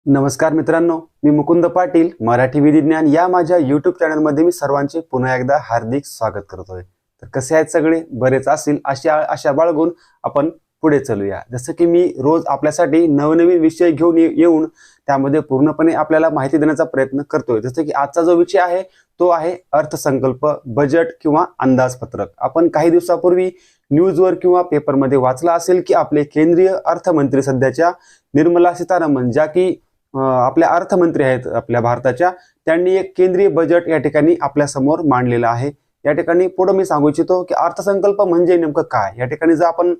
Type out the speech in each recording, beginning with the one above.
नमस्कार मित्रांनो, मी मुकुंद पाटील मराठी विधिज्ञान या माझ्या यूट्यूब चॅनलमध्ये मी सर्वांचे पुन्हा एकदा हार्दिक स्वागत करतोय. तर कसे आहेत सगळे? बरेच असतील. आशा बाळगून आपण पुढे चलूया. जसं की मी रोज आपल्यासाठी नवनवीन विषय घेऊन येऊन त्यामध्ये पूर्णपणे आपल्याला माहिती देण्याचा प्रयत्न करतोय. जसं की आजचा जो विषय आहे तो आहे अर्थसंकल्प, बजेट किंवा अंदाजपत्रक. आपण काही दिवसापूर्वी न्यूजवर किंवा पेपरमध्ये वाचलं असेल की आपले केंद्रीय अर्थमंत्री सध्याच्या निर्मला सीतारामन, ज्या की आपल्या अर्थमंत्री आहेत आपल्या भारताच्या, त्यांनी एक केंद्रीय बजेट या ठिकाणी आपल्या समोर मांडलेलं आहे. या ठिकाणी पुढे मी सांगू इच्छितो की अर्थसंकल्प म्हणजे नेमकं काय. या ठिकाणी जर आपण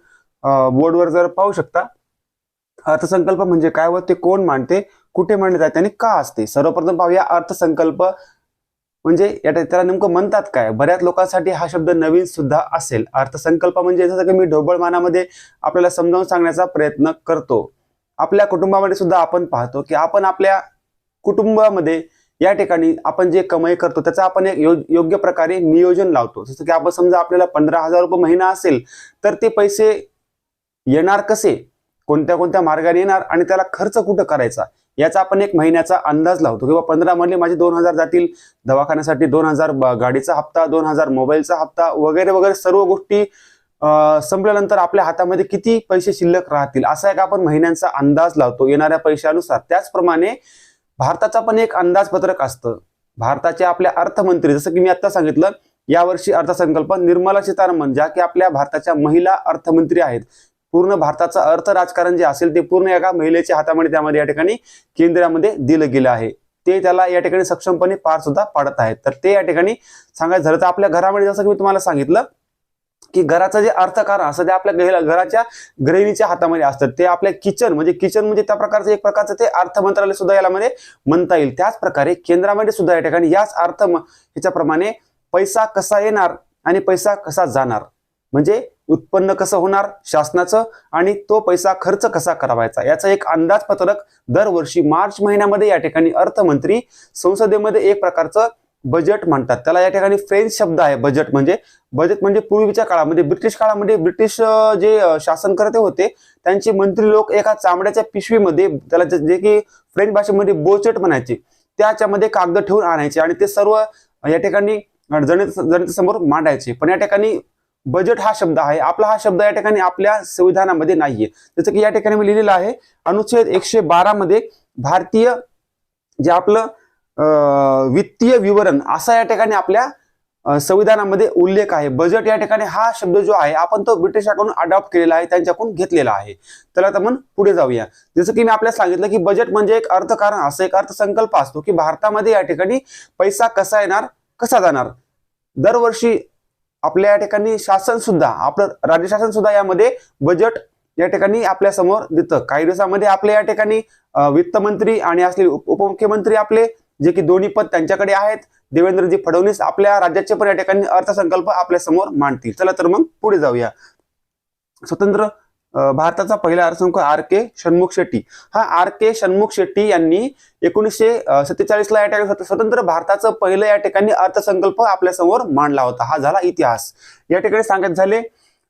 बोर्डवर जर पाहू शकता, अर्थसंकल्प म्हणजे काय व ते कोण मांडते, कुठे मांडले जाते आणि का असते. सर्वप्रथम पाहूया अर्थसंकल्प म्हणजे त्याला नेमकं म्हणतात काय. बऱ्याच लोकांसाठी हा शब्द नवीन सुद्धा असेल. अर्थसंकल्प म्हणजे जसं की मी ढोबळमानामध्ये आपल्याला समजावून सांगण्याचा प्रयत्न करतो. आपल्या कुटुंबामध्ये सुद्धा आपण पाहतो की आपण आपल्या कुटुंबामध्ये या ठिकाणी आपण जे कमाई करतो त्याचा आपण एक योग्य प्रकारे नियोजन लावतो. जसं की आपण समजा आपल्याला 15,000 रुपये महिना असेल तर ते पैसे येणार कसे, कोणत्या कोणत्या मार्गाने येणार आणि त्याला खर्च कुठं करायचा याचा आपण एक महिन्याचा अंदाज लावतो. किंवा 15 मधले माझे 2,000 जातील दवाखान्यासाठी, 2,000 गाडीचा हप्ता, 2,000 मोबाईलचा हप्ता वगैरे वगैरे सर्व गोष्टी संपल्यानंतर आपल्या हातामध्ये किती पैसे शिल्लक राहतील असा एक आपण महिन्यांचा अंदाज लावतो येणाऱ्या पैशानुसार. त्याचप्रमाणे भारताचा पण एक अंदाजपत्रक असतं. भारताचे आपल्या अर्थमंत्री, जसं की मी आता सांगितलं, यावर्षी अर्थसंकल्प निर्मला सीतारामन, ज्या की आपल्या भारताच्या महिला अर्थमंत्री आहेत. पूर्ण भारताचं अर्थ राजकारण जे असेल ते पूर्ण एका महिलेच्या हातामध्ये त्यामध्ये या ठिकाणी केंद्रामध्ये दिलं गेलं आहे. ते त्याला या ठिकाणी सक्षमपणे पार सुद्धा पाडत आहेत. तर ते या ठिकाणी सांगायचं झालं तर आपल्या घरामध्ये, जसं की मी तुम्हाला सांगितलं की घराचं जे अर्थकारण असतं ते आपल्या घराच्या गृहिणीच्या हातामध्ये असतं. ते आपल्या किचन म्हणजे त्या प्रकारचं एक प्रकारचं ते अर्थ मंत्रालय सुद्धा याला मध्ये म्हणता येईल. त्याच प्रकारे केंद्रामध्ये सुद्धा या ठिकाणी याच ह्याच्याप्रमाणे पैसा कसा येणार आणि पैसा कसा जाणार, म्हणजे उत्पन्न कसं होणार शासनाचं आणि तो पैसा खर्च कसा करावायचा याचं एक अंदाजपत्रक दरवर्षी मार्च महिन्यामध्ये या ठिकाणी अर्थमंत्री संसदेमध्ये एक प्रकारचं बजेट म्हणतात. त्याला या ठिकाणी फ्रेंच शब्द आहे बजेट म्हणजे पूर्वीच्या काळामध्ये ब्रिटिश काळामध्ये जे शासनकर्ते होते त्यांचे मंत्री लोक एका चामड्याच्या पिशवीमध्ये, त्याला जे की फ्रेंच भाषेमध्ये बोचेट म्हणायचे, त्याच्यामध्ये कागद ठेवून आणायचे आणि ते सर्व या ठिकाणी जनतेसमोर मांडायचे. पण या ठिकाणी बजेट हा शब्द आहे, आपला हा शब्द या ठिकाणी आपल्या संविधानामध्ये नाहीये. जसं की या ठिकाणी मी लिहिलेलं आहे अनुच्छेद 112 मध्ये भारतीय जे आपलं वित्तीय विवरण असा या ठिकाणी आपल्या संविधानामध्ये उल्लेख आहे. बजेट या ठिकाणी हा शब्द जो आहे आपण तो ब्रिटिशांकडून अडॉप्ट केलेला आहे, त्यांच्याकडून घेतलेला आहे. तर आता आपण पुढे जाऊया. जसं की मी आपल्याला सांगितलं की बजेट म्हणजे एक अर्थकारण, असं एक अर्थसंकल्प असतो की भारतामध्ये या ठिकाणी पैसा कसा येणार कसा जाणार. दरवर्षी आपल्या या ठिकाणी शासन सुद्धा, आपलं राज्य शासन सुद्धा यामध्ये बजेट या ठिकाणी आपल्या समोर देतं. काही दिवसामध्ये आपल्या या ठिकाणी वित्तमंत्री आणि असले उपमुख्यमंत्री आपले जे की दोन्ही पद त्यांच्याकडे आहेत, देवेंद्रजी फडणवीस आपल्या राज्याचे पण या ठिकाणी अर्थसंकल्प आपल्या समोर मांडतील. चला तर मग पुढे जाऊया. स्वतंत्र भारताचा पहिला अर्थसंकल्प R.K. षण्मुख शेट्टी. हा R.K. षण्मुख शेट्टी यांनी 1947 या ठिकाणी स्वतंत्र भारताचं पहिलं या ठिकाणी अर्थसंकल्प आपल्या समोर मांडला होता. हा झाला इतिहास. या ठिकाणी सांगत झाले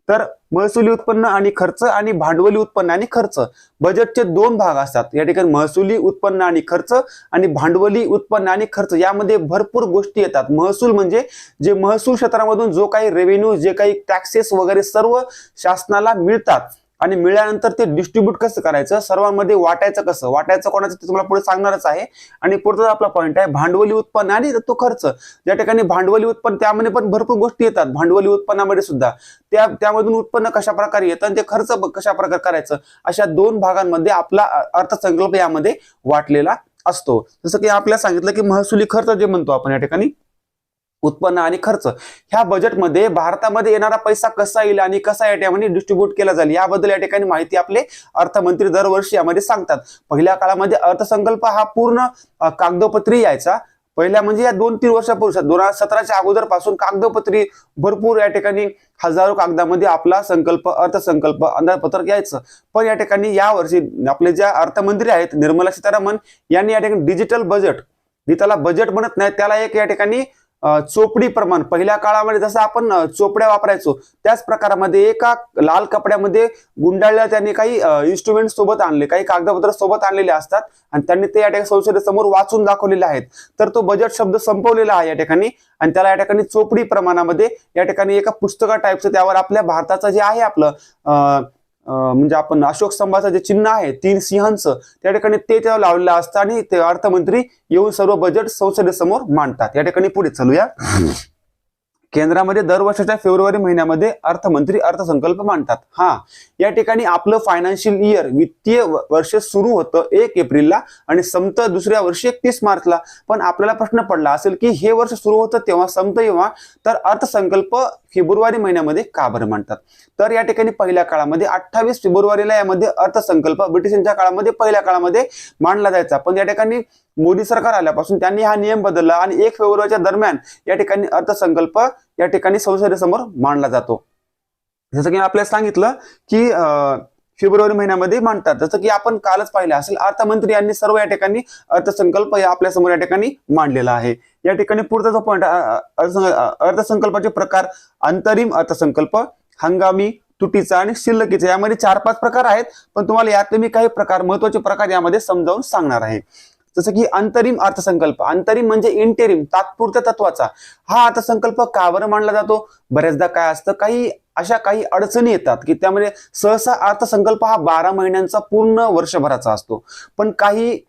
तर महसुली उत्पन्न आणि खर्च आणि भांडवली उत्पन्न आणि खर्च, बजेटचे दोन भाग असतात. या ठिकाणी महसुली उत्पन्न आणि खर्च आणि भांडवली उत्पन्न आणि खर्च यामध्ये भरपूर गोष्टी येतात. महसूल म्हणजे जे महसूल क्षेत्रामधून जो काही रेव्हेन्यू, जे काही टॅक्सेस वगैरे सर्व शासनाला मिळतात आणि मिळाल्यानंतर ते डिस्ट्रीब्यूट कसं करायचं, सर्वांमध्ये वाटायचं कोणाचं ते तुम्हाला पुढे सांगणारच आहे. आणि पुढचा आपला पॉईंट आहे भांडवली उत्पन्न आणि तो खर्च. या ठिकाणी भांडवली उत्पन्न त्यामध्ये पण भरपूर गोष्टी येतात. भांडवली उत्पन्नामध्ये सुद्धा त्यामधून उत्पन्न कशा प्रकारे येतं आणि ते खर्च कशा प्रकारे करायचं, अशा दोन भागांमध्ये आपला अर्थसंकल्प यामध्ये वाटलेला असतो. जसं की आपल्याला सांगितलं की महसुली खर्च जे म्हणतो आपण या ठिकाणी उत्पन्न आणि खर्च, ह्या बजेटमध्ये भारतामध्ये येणारा पैसा कसा येईल आणि कसा या ठिकाणी डिस्ट्रीब्यूट केला जाईल याबद्दल या ठिकाणी माहिती आपले अर्थमंत्री दरवर्षी यामध्ये सांगतात. पहिल्या काळामध्ये अर्थसंकल्प हा पूर्ण कागदोपत्री यायचा. पहिल्या म्हणजे या 2-3 वर्षापूर्वी 2017च्या अगोदर पासून कागदोपत्री भरपूर या ठिकाणी हजारो कागदामध्ये आपला अर्थसंकल्प अंदाजपत्रक यायचं. पण या ठिकाणी या वर्षी आपले ज्या अर्थमंत्री आहेत निर्मला सीतारामन यांनी या ठिकाणी डिजिटल बजेट, त्याला बजेट म्हणत नाही, त्याला एक या ठिकाणी चोपडी प्रमाण पहिल्या काळामध्ये जसं आपण चोपड्या वापरायचो त्याच प्रकारामध्ये एका लाल कपड्यामध्ये गुंडाळल्या त्यांनी काही इन्स्ट्रुमेंट सोबत आणले, काही कागदपत्र सोबत आणलेले असतात आणि त्यांनी ते या ठिकाणी संसदेसमोर वाचून दाखवलेले आहेत. तर तो बजेट शब्द संपवलेला आहे या ठिकाणी आणि त्याला या ठिकाणी चोपडी प्रमाणामध्ये या ठिकाणी एका पुस्तका टाईपचं त्यावर आपल्या भारताचं जे आहे आपलं म्हणजे आपण अशोक स्तंभाचं जे चिन्ह आहे 3 सिंहांचं त्या ठिकाणी ते त्यावर लावलेलं असतं आणि ते अर्थमंत्री येऊन सर्व बजेट संसदेसमोर मांडतात. या ठिकाणी पुढे चालूया. केंद्रामध्ये दरवर्षाच्या फेब्रुवारी महिन्यामध्ये अर्थमंत्री अर्थसंकल्प मांडतात. या ठिकाणी आपलं फायनान्शियल इयर वित्तीय वर्ष सुरू होतं 1 एप्रिलला आणि संपतं दुसऱ्या वर्षी 31 मार्चला. पण आपल्याला प्रश्न पडला असेल की हे वर्ष सुरू होतं तेव्हा संपतं जेव्हा, तर अर्थसंकल्प फेब्रुवारी महिन्यामध्ये का बरं मांडतात? तर या ठिकाणी पहिल्या काळामध्ये 28 फेब्रुवारीला यामध्ये अर्थसंकल्प ब्रिटिशांच्या काळामध्ये पहिल्या काळामध्ये मांडला जायचा. पण या ठिकाणी मोदी सरकार आल्यापासून त्यांनी हा नियम बदलला आणि 1 फेब्रुवारीच्या दरम्यान या ठिकाणी अर्थसंकल्प या ठिकाणी संसदेसमोर मांडला जातो. जसं की आपल्याला सांगितलं की फेब्रुवारी महिन्यामध्ये मांडतात. जसं की आपण कालच पाहिलं असेल अर्थमंत्री यांनी सर्व या ठिकाणी अर्थसंकल्प आपल्या समोर या ठिकाणी मांडलेला आहे. या ठिकाणी पुढचा जो पॉईंट अर्थसंकल्पाचे प्रकार अंतरिम अर्थसंकल्प, हंगामी, तुटीचा आणि शिल्लकीचा यामध्ये 4-5 प्रकार आहेत. पण तुम्हाला यातले मी काही प्रकार महत्वाचे प्रकार यामध्ये समजावून सांगणार आहे. जसं की अंतरिम अर्थसंकल्प. अंतरिम म्हणजे इंटेरिम, तात्पुरत्या तत्वाचा. हा अर्थसंकल्प का बरं मांडला जातो? बऱ्याचदा काय असतं काही अडचणी येतात की त्यामध्ये सहसा अर्थसंकल्प हा 12 महिन्यांचा पूर्ण वर्षभराचा असतो. पण काही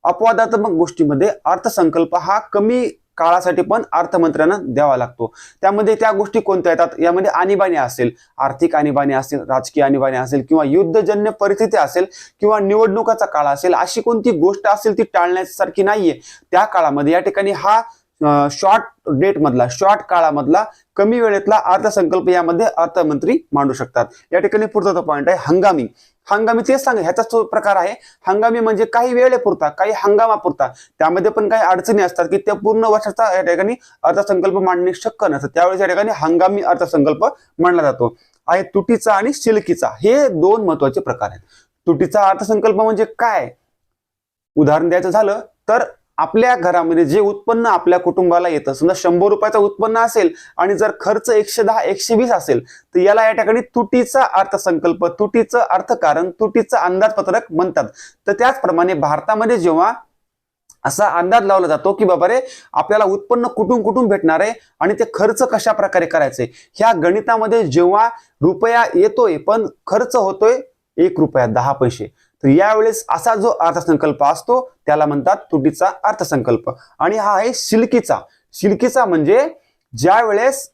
अपवादात्मक गोष्टीमध्ये अर्थसंकल्प हा कमी काळासाठी पण अर्थमंत्र्यांना द्यावा लागतो. त्यामध्ये त्या गोष्टी कोणत्या येतात? यामध्ये आणीबाणी असेल, आर्थिक आणीबाणी असेल, राजकीय आणीबाणी असेल किंवा युद्धजन्य परिस्थिती असेल किंवा निवडणुकाचा काळ असेल, अशी कोणती गोष्ट असेल ती टाळण्यासारखी नाहीये. त्या काळामध्ये या ठिकाणी हा शॉर्ट काळामधला कमी वेळेतला अर्थसंकल्प यामध्ये अर्थमंत्री मांडू शकतात. या ठिकाणी पुढचा पॉईंट आहे हंगामी. हंगामी तेच सांगा ह्याचाच तो प्रकार आहे. हंगामी म्हणजे काही वेळेपुरता, काही हंगामापुरता. त्यामध्ये पण काही अडचणी असतात की त्या पूर्ण वर्षाचा या ठिकाणी अर्थसंकल्प मांडणे शक्य नसतं. त्यावेळेस या ठिकाणी हंगामी अर्थसंकल्प मांडला जातो. आहे तुटीचा आणि शिल्लकीचा, हे 2 महत्वाचे प्रकार आहेत. तुटीचा अर्थसंकल्प म्हणजे काय? उदाहरण द्यायचं झालं तर आपल्या घरामध्ये जे उत्पन्न आपल्या कुटुंबाला येतं, समजा 100 रुपयाचं उत्पन्न असेल आणि जर खर्च 110-120 असेल तर याला या ठिकाणी तुटीचा अर्थसंकल्प, तुटीचं अर्थकारण, तुटीचं अंदाजपत्रक म्हणतात. तर त्याचप्रमाणे भारतामध्ये जेव्हा असा अंदाज लावला जातो की बाबा रे आपल्याला उत्पन्न कुठून भेटणार आहे आणि ते खर्च कशा प्रकारे करायचे, ह्या गणितामध्ये जेव्हा रुपया येतोय पण खर्च होतोय 1 रुपया 10 पैसे, तर यावेळेस असा जो अर्थसंकल्प असतो त्याला म्हणतात तुटीचा अर्थसंकल्प. आणि हा आहे शिल्लकीचा. शिल्लकीचा म्हणजे ज्या वेळेस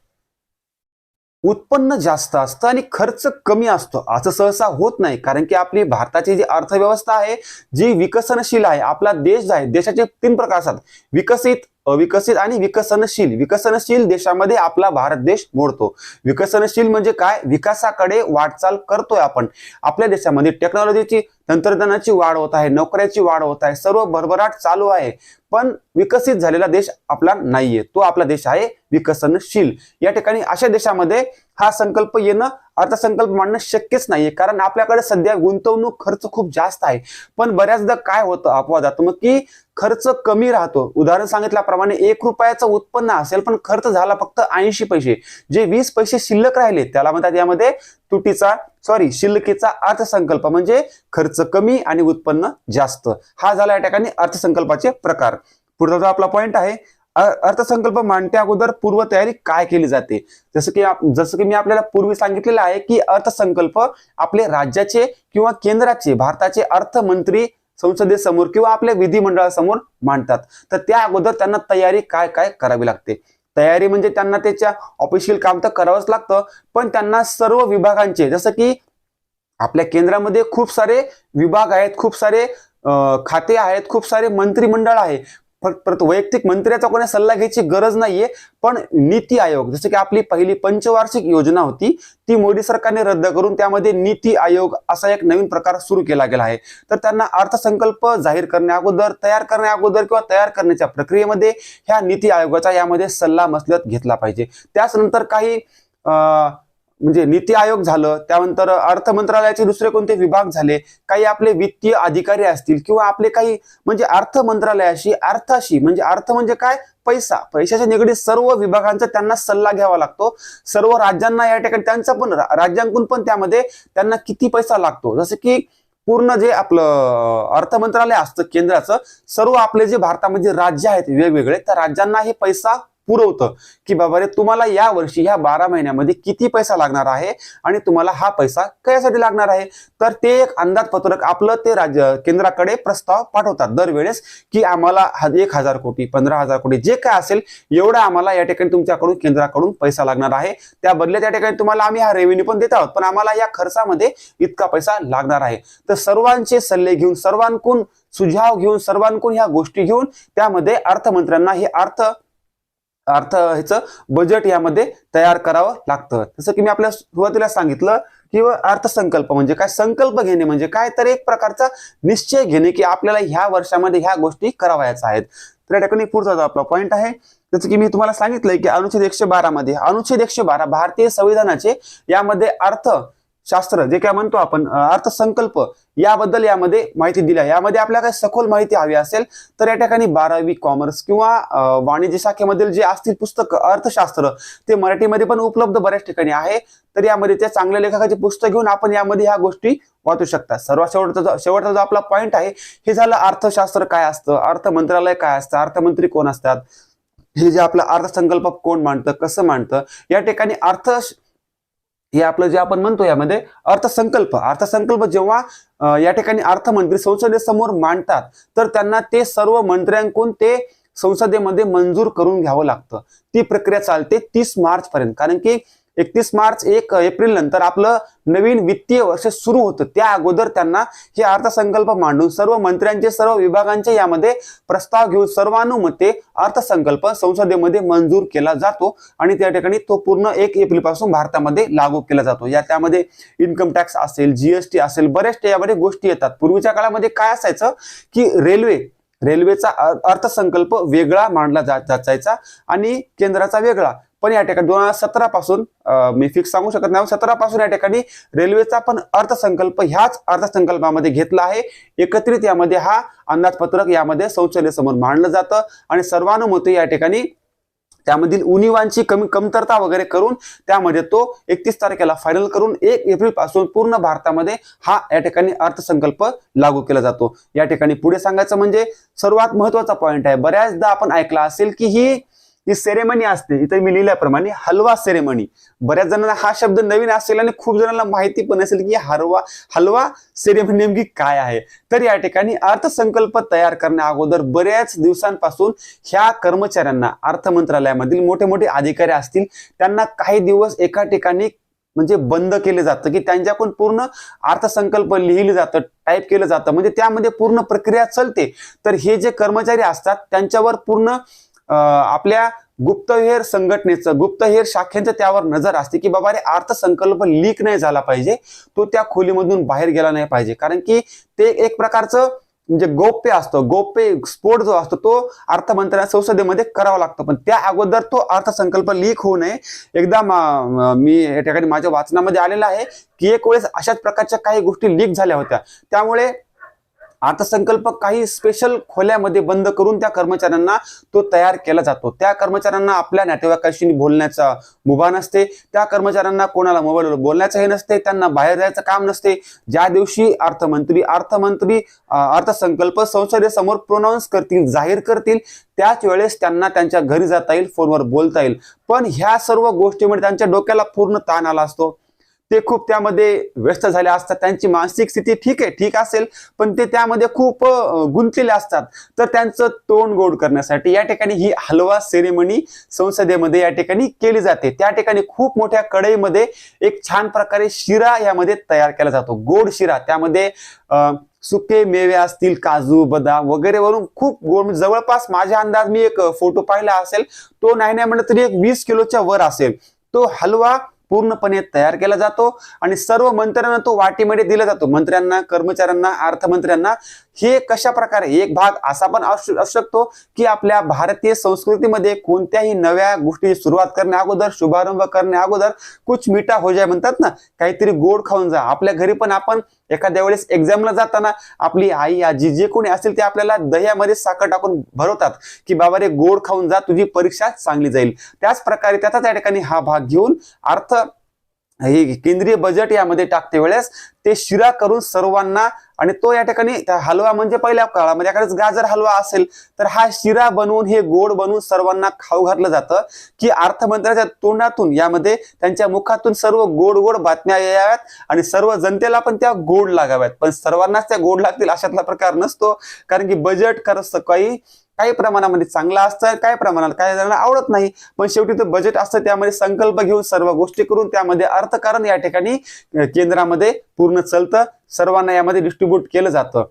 उत्पन्न जास्त असतं आणि खर्च कमी असतो. असं सहसा होत नाही, कारण की आपली भारताची जी अर्थव्यवस्था आहे जी विकसनशील आहे. आपला देश आहे, देशाचे 3 प्रकार असतात, विकसित, अविकसित आणि विकसनशील. विकसनशील देशामध्ये आपला भारत देश मोडतो. विकसनशील म्हणजे काय? विकासाकडे वाटचाल करतोय आपण. आपल्या देशामध्ये टेक्नॉलॉजीची, तंत्रज्ञानाची वाढ होत आहे, नोकऱ्याची वाढ होत आहे, सर्व भरभराट चालू आहे. पण विकसित झालेला देश आपला नाहीये, तो आपला देश आहे विकसनशील. या ठिकाणी अशा देशामध्ये हा संकल्प येणं, अर्थसंकल्प मांडणं शक्यच नाहीये, कारण आपल्याकडे सध्या गुंतवणूक खर्च खूप जास्त आहे. पण बऱ्याचदा काय होतं अपवादात्मक की खर्च कमी राहतो. उदाहरण सांगितल्याप्रमाणे 1 रुपयाचं उत्पन्न असेल पण खर्च झाला फक्त 80 पैसे, जे 20 पैसे शिल्लक राहिले त्याला म्हणतात यामध्ये शिल्लकीचा अर्थसंकल्प. म्हणजे खर्च कमी आणि उत्पन्न जास्त. हा झाला या ठिकाणी अर्थसंकल्पाचे प्रकार. पुढचा जो आपला पॉइंट आहे, अर्थसंकल्प मांडण्या अगोदर पूर्वतयारी काय केली जाते? जसं की मी आपल्याला पूर्वी सांगितलेलं आहे की अर्थसंकल्प आपले राज्याचे किंवा केंद्राचे, भारताचे अर्थमंत्री संसदेसमोर किंवा आपल्या विधिमंडळासमोर मांडतात. तर त्या अगोदर त्यांना तयारी काय करावी लागते. तयारी म्हणजे त्यांना त्याच्या ऑफिशियल काम तर करावंच लागतं, पण त्यांना सर्व विभागांचे, जसं की आपल्या केंद्रामध्ये खूप सारे विभाग आहेत, खूप सारे खाते आहेत, खूप सारे मंत्रिमंडळ आहे. फक्त वैयक्तिक मंत्र्याचा कोणी सल्ला घ्यायची गरज नाहीये. पण नीती आयोग, जसं की आपली पहिली पंचवार्षिक योजना होती ती मोदी सरकारने रद्द करून त्यामध्ये नीती आयोग असा एक नवीन प्रकार सुरू केला गेला आहे. तर त्यांना अर्थसंकल्प जाहीर करण्या अगोदर, तयार करण्या अगोदर किंवा तयार करण्याच्या प्रक्रियेमध्ये ह्या नीती आयोगाचा यामध्ये सल्ला मसलत घेतला पाहिजे. त्याच नंतर काही म्हणजे नीती आयोग झालं, त्यानंतर अर्थ मंत्रालयाचे दुसरे कोणते विभाग झाले, काही आपले वित्तीय अधिकारी असतील किंवा आपले काही म्हणजे अर्थ मंत्रालयाशी अर्थाशी म्हणजे अर्थ म्हणजे काय पैशाच्या निगडीत सर्व विभागांचा त्यांना सल्ला घ्यावा लागतो. सर्व राज्यांना या ठिकाणी त्यांचा पण राज्यांकडून पण त्यामध्ये त्यांना किती पैसा लागतो, जसं की पूर्ण जे आपलं अर्थ मंत्रालय असतं केंद्राचं, सर्व आपले जे भारतामध्ये राज्य आहेत वेगवेगळे, त्या राज्यांना हे पैसा पुरवतं की बाबा रे तुम्हाला या वर्षी ह्या 12 महिन्यामध्ये किती पैसा लागणार आहे आणि तुम्हाला हा पैसा कशासाठी लागणार आहे. तर ते एक अंदाजपत्रक आपलं ते राज्य केंद्राकडे प्रस्ताव पाठवतात दरवेळेस की आम्हाला 1,000 कोटी 15,000 कोटी जे काय असेल एवढा आम्हाला या ठिकाणी तुमच्याकडून केंद्राकडून पैसा लागणार आहे. त्या बदल्यात या ठिकाणी तुम्हाला आम्ही हा रेव्हेन्यू पण देत आहोत, पण आम्हाला या खर्चामध्ये इतका पैसा लागणार आहे. तर सर्वांचे सल्ले घेऊन, सर्वांकडून सुझाव घेऊन, सर्वांकडून ह्या गोष्टी घेऊन त्यामध्ये अर्थमंत्र्यांना हे ह्याचं बजेट यामध्ये तयार करावं लागतं. जसं की मी आपल्या सुरुवातीला सांगितलं की अर्थसंकल्प म्हणजे काय, संकल्प घेणे म्हणजे काय, तर एक प्रकारचा निश्चय घेणे की आपल्याला ह्या वर्षामध्ये ह्या गोष्टी करावयाच्या आहेत. तर या ठिकाणी पुढचा जो आपला पॉईंट आहे, जसं की मी तुम्हाला सांगितलंय की अनुच्छेद 112 मध्ये, अनुच्छेद 112 भारतीय संविधानाचे यामध्ये अर्थशास्त्र जे काय म्हणतो आपण अर्थसंकल्प याबद्दल यामध्ये माहिती दिली आहे. यामध्ये आपल्याला काही सखोल माहिती हवी असेल तर या ठिकाणी 12वी कॉमर्स किंवा वाणिज्य शाखेमधील जे असतील पुस्तक अर्थशास्त्र ते मराठीमध्ये पण उपलब्ध बऱ्याच ठिकाणी आहे. तर यामध्ये त्या चांगल्या लेखकाचे पुस्तक घेऊन आपण यामध्ये ह्या गोष्टी वाचू शकता. सर्वात शेवटचा जो आपला पॉईंट आहे हे झालं अर्थशास्त्र काय असतं, अर्थ मंत्रालय काय असतं, अर्थमंत्री कोण असतात, हे जे आपलं अर्थसंकल्प कोण मांडतं, कसं मांडतं. या ठिकाणी हे आपलं जे आपण म्हणतो यामध्ये अर्थसंकल्प जेव्हा या ठिकाणी अर्थमंत्री संसदेसमोर मांडतात तर त्यांना ते सर्व मंत्र्यांकडून ते संसदेमध्ये मंजूर करून घ्यावं लागतं. ती प्रक्रिया चालते 30 मार्च पर्यंत, कारण की 31 मार्च 1 एप्रिल नंतर आपलं नवीन वित्तीय वर्ष सुरू होतं. त्या अगोदर त्यांना हे अर्थसंकल्प मांडून सर्व मंत्र्यांचे, सर्व विभागांचे यामध्ये प्रस्ताव घेऊन सर्वानुमते अर्थसंकल्प संसदेमध्ये मंजूर केला जातो आणि त्या ठिकाणी तो पूर्ण 1 एप्रिल पासून भारतामध्ये लागू केला जातो. त्यामध्ये इन्कम टॅक्स असेल, जीएसटी असेल, बरेच यामध्ये गोष्टी येतात. पूर्वीच्या काळामध्ये काय असायचं की रेल्वेचा अर्थसंकल्प वेगळा मांडला जायचा आणि केंद्राचा वेगळा. पण या ठिकाणी 2017 पासून मी फिक्स सांगू शकत नाही, 17 पासून या ठिकाणी रेल्वेचा पण अर्थसंकल्प ह्याच अर्थसंकल्पामध्ये घेतला आहे. एकत्रित यामध्ये हा अंदाजपत्रक यामध्ये संसदेसमोर मांडलं जातं आणि सर्वानुमते या ठिकाणी त्यामधील उणिवांची कमतरता वगैरे करून त्यामध्ये तो 31 तारखेला फायनल करून 1 एप्रिल पासून पूर्ण भारतामध्ये हा या ठिकाणी अर्थसंकल्प लागू केला जातो. या ठिकाणी पुढे सांगायचं म्हणजे सर्वात महत्वाचा पॉइंट आहे, बऱ्याचदा आपण ऐकला असेल की ही सेरेमनी असते, इथे मी लिहिल्याप्रमाणे हलवा सेरेमनी. बऱ्याच जणांना हा शब्द नवीन असेल आणि खूप जणांना माहिती पण असेल की हलवा सेरेमनी नेमकी काय आहे. तर या ठिकाणी अर्थसंकल्प तयार करण्या अगोदर बऱ्याच दिवसांपासून ह्या कर्मचाऱ्यांना, अर्थ मंत्रालयामधील मोठे मोठे अधिकारी असतील, त्यांना काही दिवस एका ठिकाणी म्हणजे बंद केले जातं की त्यांच्याकडून पूर्ण अर्थसंकल्प लिहिलं जातं, टाईप केलं जातं, म्हणजे त्यामध्ये पूर्ण प्रक्रिया चालते. तर हे जे कर्मचारी असतात त्यांच्यावर पूर्ण आपल्या गुप्तहेर संघटनेचं, गुप्तहेर शाखेचं त्यावर नजर असते की बाबा रे अर्थसंकल्प लीक नाही झाला पाहिजे, तो त्या खोलीमधून बाहेर गेला नाही पाहिजे, कारण की ते एक प्रकारचं म्हणजे गोप्य असतं. गोप्य स्फोट जो असतो तो अर्थमंत्र्यांना संसदेमध्ये करावा लागतो, पण त्या अगोदर तो अर्थसंकल्प लीक होऊ नये. एकदा मी या ठिकाणी माझ्या वाचनामध्ये आलेला आहे की एक वेळेस अशाच प्रकारच्या काही गोष्टी लीक झाल्या होत्या. त्यामुळे अर्थसंकल्प काही स्पेशल खोल्यामध्ये बंद करून त्या कर्मचाऱ्यांना तो तयार केला जातो. त्या कर्मचाऱ्यांना आपल्या नातेवाईकाशी बोलण्याचा मुभा नसते, त्या कर्मचाऱ्यांना कोणाला मोबाईलवर बोलण्याचं हे नसते, त्यांना बाहेर जायचं काम नसते. ज्या दिवशी अर्थमंत्री अर्थसंकल्प संसदेसमोर प्रोनाऊन्स करतील, जाहीर करतील, त्याच वेळेस त्यांना त्यांच्या घरी जाता येईल, फोनवर बोलता येईल. पण ह्या सर्व गोष्टीमुळे त्यांच्या डोक्याला पूर्ण ताण आला असतो, ते खूप त्यामध्ये व्यस्त झाले असतात, त्यांची मानसिक स्थिती ठीक असेल पण ते त्यामध्ये खूप गुंतलेले असतात. तर त्यांचं तोंड गोड करण्यासाठी या ठिकाणी ही हलवा सेरेमनी संसदेमध्ये या ठिकाणी केली जाते. त्या ठिकाणी खूप मोठ्या कढईमध्ये एक छान प्रकारे शिरा यामध्ये तयार केला जातो, गोड शिरा. त्यामध्ये सुके मेवे असतील, काजू, बदाम वगैरे वरून खूप गोड, जवळपास माझ्या अंदाज मी एक फोटो पाहिला असेल, तो नाही म्हणत तरी एक 20 किलोच्या वर असेल. तो हलवा पूर्णपणे तयार केला जातो आणि सर्व मंत्र्यांना तो वाटीमध्ये दिला जातो. मंत्र्यांना, कर्मचाऱ्यांना, अर्थमंत्र्यांना. हे कशा प्रकारे एक भाग असा पण असू शकतो की आपल्या भारतीय संस्कृतीमध्ये कोणत्याही नव्या गोष्टी सुरुवात करण्या अगोदर, शुभारंभ करण्या अगोदर कुछ मीठा हो जाए म्हणतात ना, काहीतरी गोड खाऊन जा. आपल्या घरी पण आपण एखाद्या वेळेस एक्झामला जाताना आपली आई, आजी जे कोणी असेल ते आपल्याला दह्यामध्ये साखर टाकून भरवतात की बाबा रे गोड खाऊन जा, तुझी परीक्षा चांगली जाईल. त्याच प्रकारे त्याचा त्या ठिकाणी हा भाग घेऊन अर्थ हे केंद्रीय बजेट यामध्ये टाकते वेळेस ते शिरा करून सर्वांना, आणि तो या ठिकाणी हलवा म्हणजे पहिल्या काळामध्ये एखाद्याच गाजर हलवा असेल तर हा शिरा बनवून, हे गोड बनवून सर्वांना खाऊ घातलं जातं की अर्थमंत्र्याच्या तोंडातून, यामध्ये त्यांच्या मुखातून सर्व गोड गोड बातम्या याव्यात आणि सर्व जनतेला पण त्या गोड लागाव्यात. पण सर्वांनाच त्या गोड लागतील अशातला प्रकार नसतो, कारण की बजेट काही प्रमाणामध्ये चांगलं असतं, काही प्रमाणात काही जणांना आवडत नाही. पण शेवटी ते बजेट असतं, त्यामध्ये संकल्प घेऊन सर्व गोष्टी करून त्यामध्ये अर्थकारण या ठिकाणी केंद्रामध्ये पूर्ण चालतं, सर्वांना यामध्ये डिस्ट्रीब्यूट केलं जातं.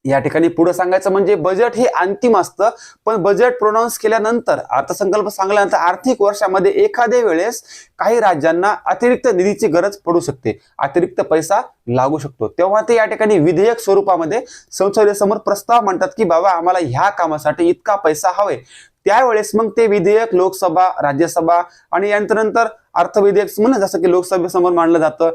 या ठिकाणी पुढे सांगायचं म्हणजे बजेट हे अंतिम असतं, पण बजेट प्रोनाऊन्स केल्यानंतर, अर्थसंकल्प सांगल्यानंतर आर्थिक वर्षामध्ये एखाद्या वेळेस काही राज्यांना अतिरिक्त निधीची गरज पडू शकते, अतिरिक्त पैसा लागू शकतो. तेव्हा ते या ठिकाणी विधेयक स्वरूपामध्ये संसदेसमोर प्रस्ताव म्हणतात की बाबा आम्हाला ह्या कामासाठी इतका पैसा हवे. त्यावेळेस मग ते विधेयक लोकसभा, राज्यसभा आणि यानंतर अर्थविधेयक म्हणून जसं की लोकसभेसमोर मांडलं जातं,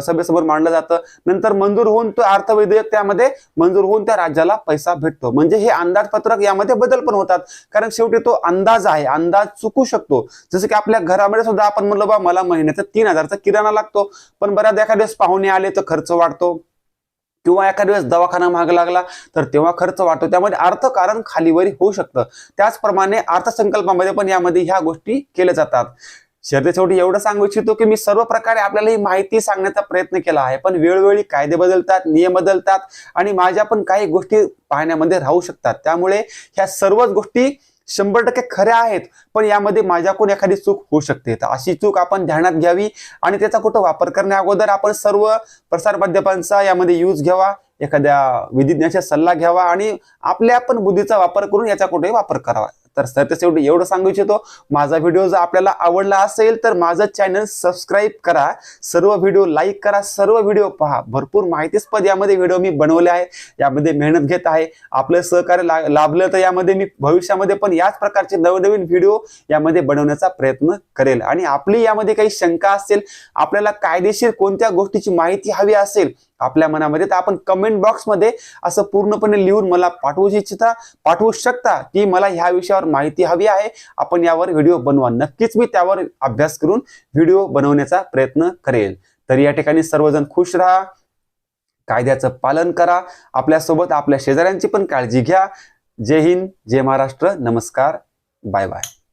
सभेसमोर मांडलं जातं, नंतर मंजूर होऊन तो अर्थविधेयक त्यामध्ये मंजूर होऊन त्या राज्याला पैसा भेटतो. म्हणजे हे अंदाजपत्रक यामध्ये बदल पण होतात, कारण शेवटी तो अंदाज आहे, अंदाज चुकू शकतो. जसं की आपल्या घरामध्ये सुद्धा आपण म्हणलं बा मला महिन्याचा 3,000चा किराणा लागतो, पण बऱ्याच एखाद्या वेळेस पाहुणे आले तर खर्च वाढतो, किंवा एखाद्या वेळेस दवाखाना महाग लागला तर तेव्हा खर्च वाढतो. त्यामध्ये अर्थकारण खालीवरी होऊ शकतं. त्याचप्रमाणे अर्थसंकल्पामध्ये पण यामध्ये ह्या गोष्टी केल्या जातात. शेवटी एवढं सांगू इच्छितो की मी सर्व प्रकारे आपल्याला ही माहिती सांगण्याचा प्रयत्न केला आहे, पण वेळोवेळी कायदे बदलतात, नियम बदलतात आणि माझ्या पण काही गोष्टी पाहण्यामध्ये राहू शकतात. त्यामुळे ह्या सर्वच गोष्टी 100% खऱ्या आहेत, पण यामध्ये माझ्याकडून एखादी चूक होऊ शकते. तर अशी चूक आपण ध्यानात घ्यावी आणि त्याचा कुठं वापर करण्या अगोदर आपण सर्व प्रसार माध्यमांचा यामध्ये यूज घ्यावा, एखाद्या विधिज्ञाचा सल्ला घ्यावा आणि आपल्या पण बुद्धीचा वापर करून याचा कुठेही वापर करावा. तर शेवटी एवढं सांगू इच्छितो, माझा व्हिडिओ जर आपल्याला आवडला असेल तर माझं चॅनल सबस्क्राईब करा, सर्व व्हिडिओ लाईक करा, सर्व व्हिडिओ पहा. भरपूर माहितीस्पद यामध्ये व्हिडिओ मी बनवले आहे, यामध्ये मेहनत घेत आहे. आपलं सहकार्य लाभलं तर यामध्ये मी भविष्यामध्ये पण याच प्रकारचे नवनवीन व्हिडिओ यामध्ये बनवण्याचा प्रयत्न करेल. आणि आपली यामध्ये काही शंका असेल, आपल्याला कायदेशीर कोणत्या गोष्टीची माहिती हवी असेल आपल्या मनामध्ये, तर आपण कमेंट बॉक्समध्ये असं पूर्णपणे लिहून मला पाठवू शकता की मला ह्या विषयावर माहिती हवी आहे, आपण यावर व्हिडिओ बनवा. नक्कीच मी त्यावर अभ्यास करून व्हिडिओ बनवण्याचा प्रयत्न करेल. तर या ठिकाणी सर्वजण खुश राहा, कायद्याचं पालन करा, आपल्यासोबत आपल्या शेजाऱ्यांची पण काळजी घ्या. जय हिंद, जय महाराष्ट्र, नमस्कार, बाय बाय.